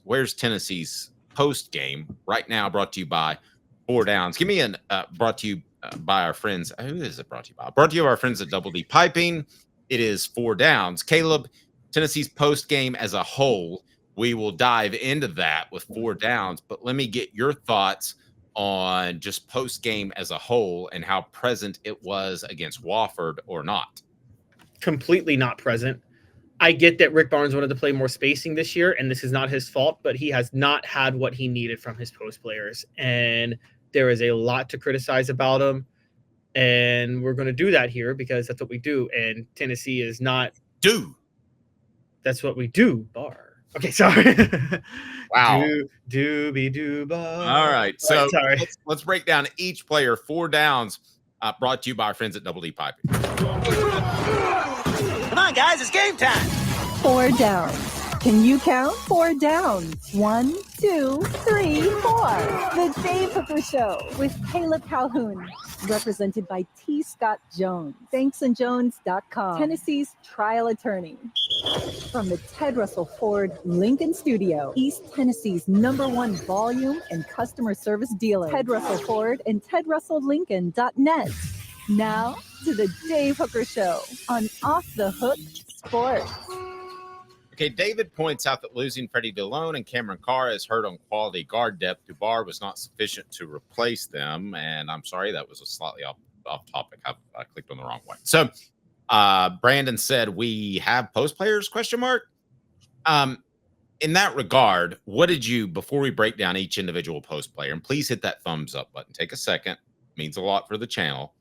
where's Tennessee's post game right now? Brought to you by Four Downs. Give me an brought to you by our friends. Who is it brought to you by? Brought to you by our friends at Double D Piping. It is Four Downs. Caleb, Tennessee's post game as a whole. We will dive into that with Four Downs, but let me get your thoughts on just post game as a whole and how present it was against Wofford or not. Completely not present. I get that Rick Barnes wanted to play more spacing this year, and this is not his fault, but he has not had what he needed from his post players. And there is a lot to criticize about him. And we're going to do that here because that's what we do. And Tennessee is not. That's what we do, bar. Okay, sorry. Wow. Doobie bar. All right. So let's break down each player. Four Downs brought to you by our friends at Double D Piping. Come on, guys, it's game time. Four Downs. Can you count? Four Downs. 1, 2, 3, 4. The Dave Hooker Show with Caleb Calhoun. Represented by T. Scott Jones. ThanksandJones.com. Tennessee's trial attorney. From the Ted Russell Ford Lincoln Studio, East Tennessee's #1 volume and customer service dealer. Ted Russell Ford and TedRussellLincoln.net. Now to the Dave Hooker Show on Off the Hook Sports. Okay, David points out that losing Freddie Delone and Cameron Carr has hurt on quality guard depth. Dubar was not sufficient to replace them, and I'm sorry, that was a slightly off topic. I clicked on the wrong one. So Brandon said we have post players, ? In that regard, what did you, before we break down each individual post player, and please hit that thumbs up button, take a second, it means a lot for the channel.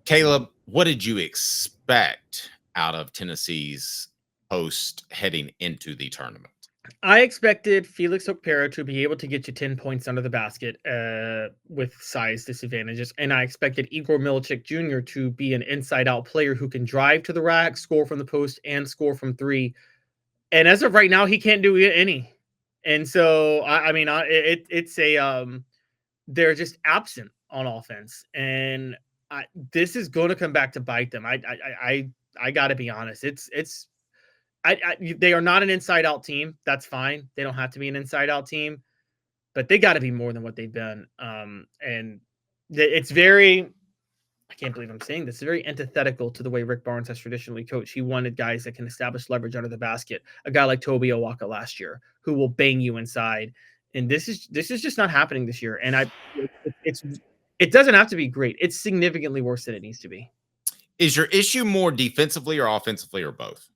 Caleb, what did you expect out of Tennessee's post heading into the tournament? I expected Felix Okpara to be able to get you 10 points under the basket with size disadvantages. And I expected Igor Milicic Jr. to be an inside-out player who can drive to the rack, score from the post, and score from three. And as of right now, he can't do any. And so, they're just absent on offense. And this is going to come back to bite them. I got to be honest. They are not an inside-out team. That's fine. They don't have to be an inside-out team, but they got to be more than what they've been. And it's very, I can't believe I'm saying this, it's very antithetical to the way Rick Barnes has traditionally coached. He wanted guys that can establish leverage under the basket. A guy like Toby Owaka last year, who will bang you inside. And this is just not happening this year. And it doesn't have to be great. It's significantly worse than it needs to be. Is your issue more defensively or offensively or both?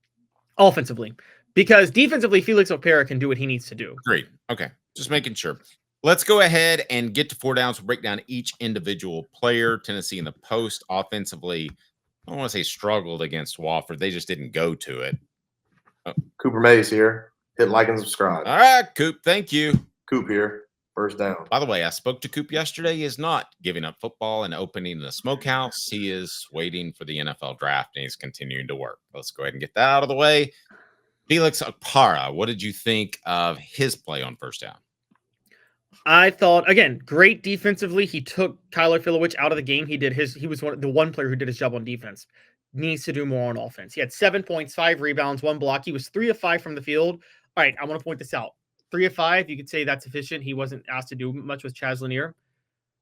Offensively, because defensively, Felix Okpara can do what he needs to do. Great. Okay. Just making sure. Let's go ahead and get to Four Downs. We'll break down each individual player. Tennessee in the post offensively, I don't want to say struggled against Wofford. They just didn't go to it. Cooper Mays here. Hit like and subscribe. All right, Coop. Thank you. Coop here. First down. By the way, I spoke to Coop yesterday. He is not giving up football and opening the smokehouse. He is waiting for the NFL draft, and he's continuing to work. Let's go ahead and get that out of the way. Felix Okpara, what did you think of his play on first down? I thought, again, great defensively. He took Kyler Filowich out of the game. He was the one player who did his job on defense. Needs to do more on offense. He had 7 points, 5 rebounds, 1 block. He was 3 of 5 from the field. All right, I want to point this out. 3 of 5, you could say that's efficient. He wasn't asked to do much with Chaz Lanier.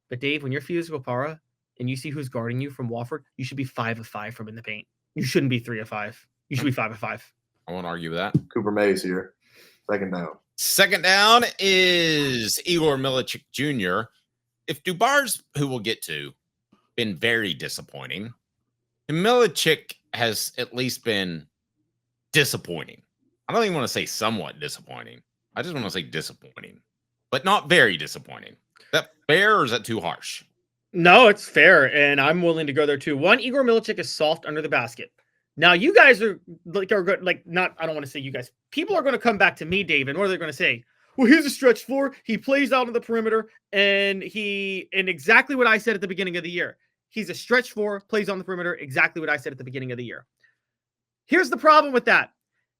But Dave, when you're Felix Okpara and you see who's guarding you from Wofford, you should be 5 of 5 from in the paint. You shouldn't be 3 of 5. You should be 5 of 5. I won't argue with that. Cooper Mays here. Second down. Second down is Igor Milicic Jr. If Dubar's, who we'll get to, been very disappointing, Milicic has at least been disappointing. I don't even want to say somewhat disappointing. I just want to say disappointing, but not very disappointing. Is that fair or is that too harsh? No, it's fair, and I'm willing to go there too. One, Igor Milicic is soft under the basket. Now, you guys are good, not, I don't want to say you guys. People are going to come back to me, Dave, and what are they going to say? Well, he's a stretch 4. He plays out on the perimeter, and exactly what I said at the beginning of the year. He's a stretch 4, plays on the perimeter, exactly what I said at the beginning of the year. Here's the problem with that.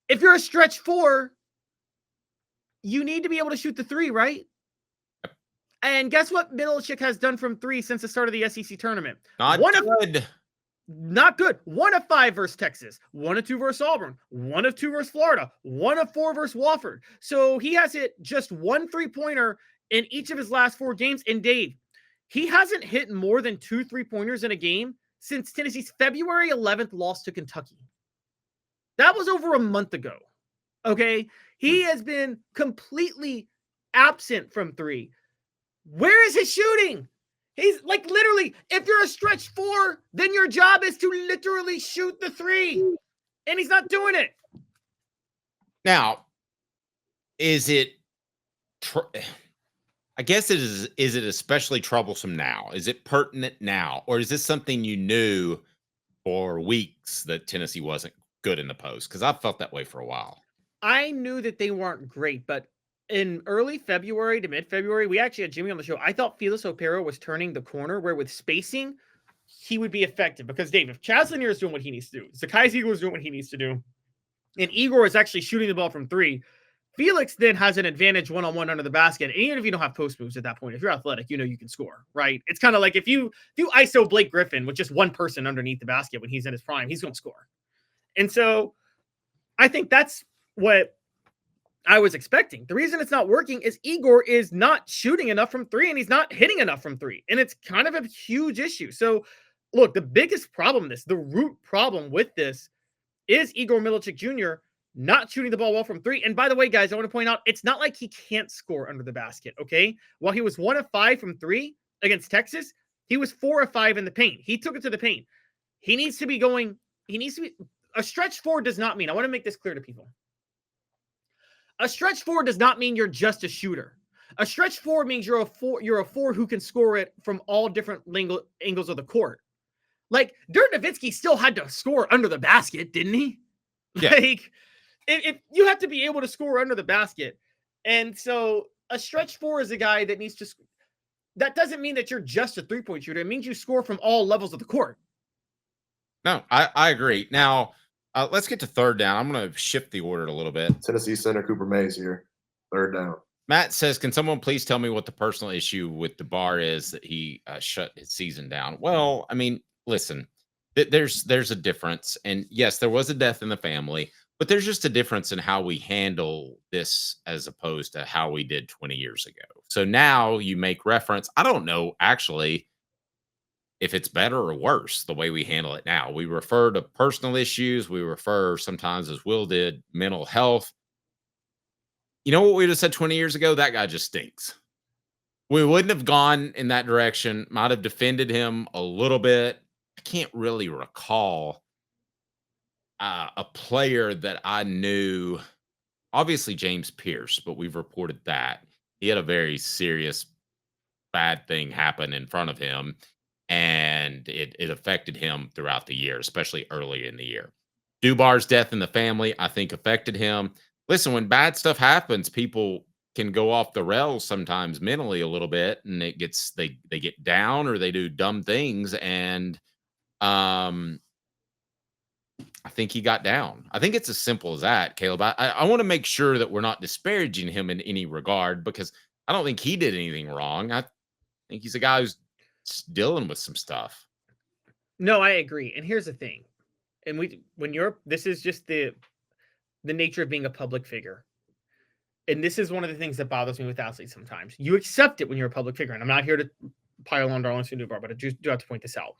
If you're a stretch 4, you need to be able to shoot the 3, right? And guess what Milicic has done from 3 since the start of the SEC tournament? Not good. Not good. 1 of 5 versus Texas, 1 of 2 versus Auburn, 1 of 2 versus Florida, 1 of 4 versus Wofford. So he has hit just 1 3-pointer in each of his last 4 games. And Dave, he hasn't hit more than 2 3-pointers in a game since Tennessee's February 11th loss to Kentucky. That was over a month ago. Okay. He has been completely absent from 3. Where is his shooting? He's like, literally, if you're a stretch 4, then your job is to literally shoot the 3. And he's not doing it. Now, is it, I guess it is it especially troublesome now? Is it pertinent now? Or is this something you knew for weeks that Tennessee wasn't good in the post? Because I've felt that way for a while. I knew that they weren't great, but in early February to mid-February, we actually had Jimmy on the show. I thought Felix Okpara was turning the corner where with spacing, he would be effective. Because, Dave, if Chaz Lanier is doing what he needs to do, Zakai Igor is doing what he needs to do, and Igor is actually shooting the ball from 3, Felix then has an advantage one-on-one under the basket. And even if you don't have post moves at that point, if you're athletic, you know you can score, right? It's kind of like if you ISO Blake Griffin with just one person underneath the basket when he's in his prime, he's going to score. And so I think that's what I was expecting. The reason it's not working is Igor is not shooting enough from 3 and he's not hitting enough from 3. And it's kind of a huge issue. So look, the biggest problem, the root problem with this is Igor Milicic Jr. not shooting the ball well from 3. And by the way, guys, I want to point out, it's not like he can't score under the basket. Okay. While he was 1 of 5 from 3 against Texas, he was 4 of 5 in the paint. He took it to the paint. He needs to be a stretch 4 does not mean, I want to make this clear to people. A stretch 4 does not mean you're just a shooter. A stretch 4 means you're a 4 who can score it from all different angles of the court. Like, Dirk Nowitzki still had to score under the basket, didn't he? Yeah. Like, if you have to be able to score under the basket. And so a stretch 4 is a guy that needs to, that doesn't mean that you're just a 3-point shooter. It means you score from all levels of the court. No, I agree. Now, let's get to third down. I'm going to shift the order a little bit. Tennessee center Cooper Mays here. Third down. Matt says, can someone please tell me what the personal issue with DeBar is that he shut his season down? Well, I mean, listen, there's a difference. And yes, there was a death in the family, but there's just a difference in how we handle this as opposed to how we did 20 years ago. So now you make reference. I don't know, actually, if it's better or worse the way we handle it now. We refer to personal issues. We refer sometimes, as Will did, mental health. You know what we would have said 20 years ago? That guy just stinks. We wouldn't have gone in that direction. Might have defended him a little bit. I can't really recall a player that I knew. Obviously, James Pierce, but we've reported that. He had a very serious bad thing happen in front of him, and it affected him throughout the year, especially early in the year. Dubar's death in the family, I think, affected him. Listen, when bad stuff happens, people can go off the rails sometimes mentally a little bit, and they get down or they do dumb things. And I think he got down. I think it's as simple as that, Caleb. I want to make sure that we're not disparaging him in any regard, because I don't think he did anything wrong. I think he's a guy who's dealing with some stuff. No, I agree. And here's the thing. And this is just the nature of being a public figure. And this is one of the things that bothers me with athletes sometimes. You accept it when you're a public figure. And I'm not here to pile on Darlington Dubar, but I do have to point this out.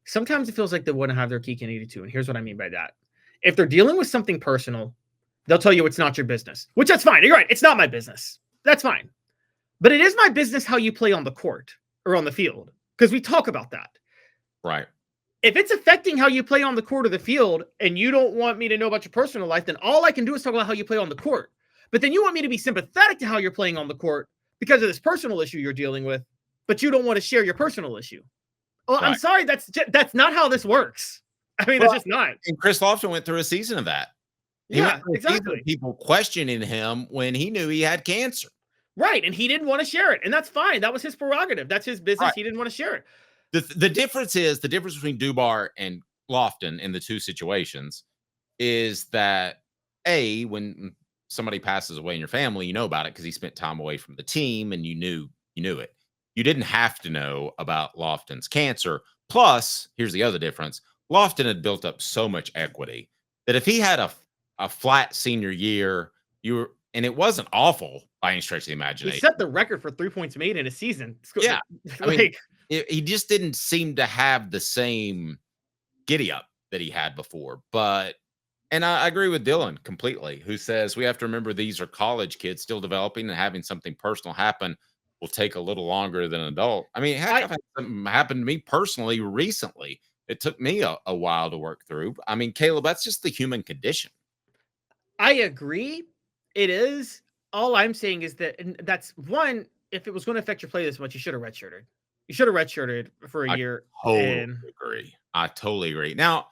Sometimes it feels like they want to have their cake and eat it too. And here's what I mean by that. If they're dealing with something personal, they'll tell you it's not your business, which that's fine. You're right. It's not my business. That's fine. But it is my business how you play on the court or on the field, because we talk about that. Right. If it's affecting how you play on the court or the field and you don't want me to know about your personal life, then all I can do is talk about how you play on the court. But then you want me to be sympathetic to how you're playing on the court because of this personal issue you're dealing with, but you don't want to share your personal issue. Well, right. I'm sorry, that's not how this works. I mean, that's just not. And Chris Lofton went through a season of that. Yeah, exactly. People questioning him when he knew he had cancer. Right, and he didn't want to share it, and that's fine. That was his prerogative. That's his business. Right. He didn't want to share it. The difference between Dubar and Lofton in the two situations is that, when somebody passes away in your family, you know about it because he spent time away from the team and you knew it. You didn't have to know about Lofton's cancer, Plus, here's the other difference. Lofton had built up so much equity that if he had a flat senior year, and it wasn't awful by any stretch of the He imagination. set the record for 3 points made in a season. Yeah. I mean, like, he just didn't seem to have the same giddy up that he had before. And I agree with Dylan completely, who says we have to remember these are college kids still developing, and having something personal happen will take a little longer than an adult. I mean, heck, I've had something happen to me personally recently. It took me a while to work through. I mean, Caleb, that's just the human condition. I agree. It is. All I'm saying is that, and that's one, if it was going to affect your play this much, you should have redshirted. You should have redshirted for a year. I totally agree. Now,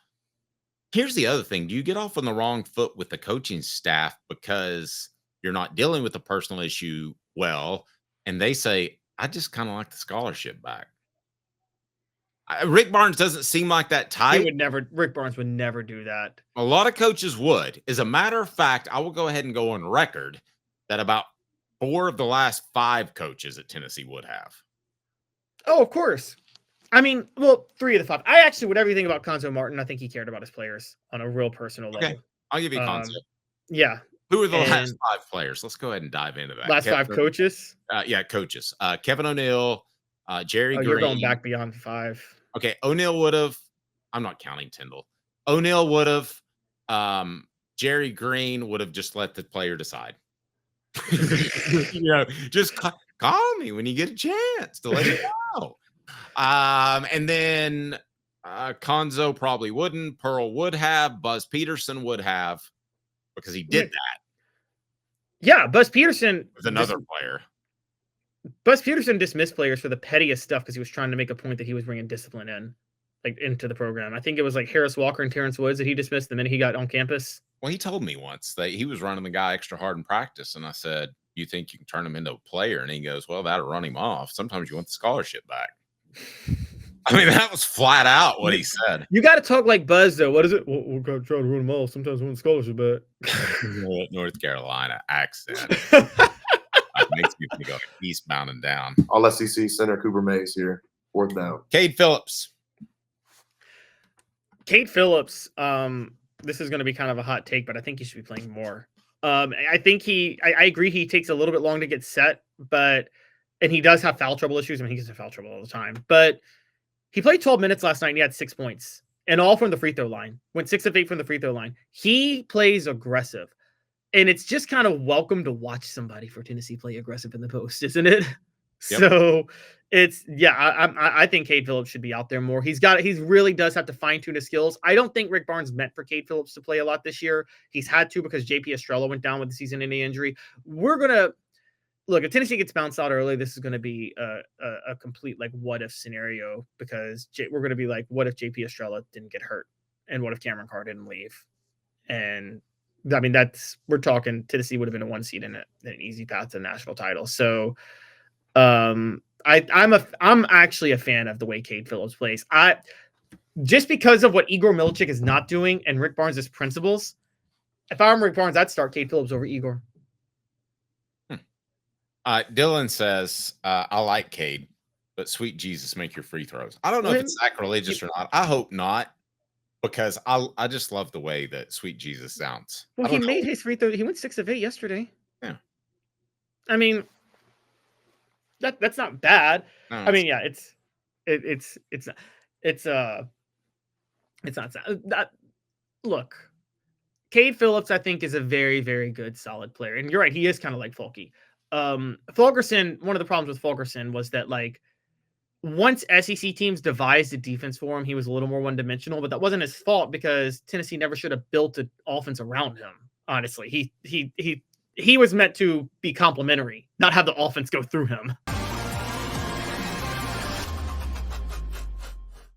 here's the other thing. Do you get off on the wrong foot with the coaching staff because you're not dealing with a personal issue well, and they say, I just kind of like the scholarship back? Rick Barnes doesn't seem like that type. Rick Barnes would never do that. A lot of coaches would. As a matter of fact, I will go ahead and go on record that about 4 of the last 5 coaches at Tennessee would have. Oh, of course. I mean, well, 3 of the 5. I actually, with everything about Konzo Martin, I think he cared about his players on a real personal level. Okay, I'll give you Konzo. Yeah. Who are the last 5 players? Let's go ahead and dive into that. Last 5 coaches? Coaches. Kevin O'Neill, Jerry Green. You're going back beyond 5. Okay, O'Neill would have. I'm not counting Tyndall. O'Neill would have. Jerry Green would have just let the player decide. Just call me when you get a chance to let me know. And then Konzo probably wouldn't. Pearl would have. Buzz Peterson would have, because he did that. Yeah, Buzz Peterson was another player. Buzz Peterson dismissed players for the pettiest stuff because he was trying to make a point that he was bringing discipline into the program. I think it was like Harris Walker and Terrence Woods that he dismissed the minute he got on campus. Well, he told me once that he was running the guy extra hard in practice, and I said, "You think you can turn him into a player?" And he goes, "Well, that'll run him off. Sometimes you want the scholarship back." I mean, that was flat out what he said. You got to talk like Buzz, though. What is it? We're going to try to ruin them all. Sometimes we want the scholarship back. North Carolina accent. Makes me think of eastbound and down. All SEC center Cooper Mays here. 4th down. Cade Phillips. Cade Phillips. This is going to be kind of a hot take, but I think he should be playing more. I think I agree. He takes a little bit long to get set, and he does have foul trouble issues. I mean, he gets in foul trouble all the time, but he played 12 minutes last night and he had 6 points, and all from the free throw line. Went 6 of 8 from the free throw line. He plays aggressive. And it's just kind of welcome to watch somebody for Tennessee play aggressive in the post, isn't it? Yep. So I think Cade Phillips should be out there more. He really does have to fine tune his skills. I don't think Rick Barnes meant for Cade Phillips to play a lot this year. He's had to because JP Estrella went down with the season-ending injury. We're gonna look, if Tennessee gets bounced out early, this is going to be a complete like what if scenario, because we're going to be like, what if JP Estrella didn't get hurt, and what if Cameron Carr didn't leave? And I mean, we're talking Tennessee would have been a 1 seed in an easy path to the national title. So I'm actually a fan of the way Cade Phillips plays. Just because of what Igor Milicic is not doing and Rick Barnes' principles, if I'm Rick Barnes, I'd start Cade Phillips over Igor. Dylan says, I like Cade, but sweet Jesus, make your free throws. I don't know if it's sacrilegious or not. I hope not, because I just love the way that sweet Jesus sounds. Well, he made his free throw. He went 6 of 8 yesterday. Yeah. I mean, that's not bad. No, I mean, yeah, it's not that. Look, Cade Phillips, I think, is a very, very good, solid player. And you're right, he is kind of like Fulke. Fulkerson, one of the problems with Fulkerson was that, like, once SEC teams devised a defense for him, he was a little more one-dimensional, but that wasn't his fault because Tennessee never should have built an offense around him. Honestly, he was meant to be complementary, not have the offense go through him.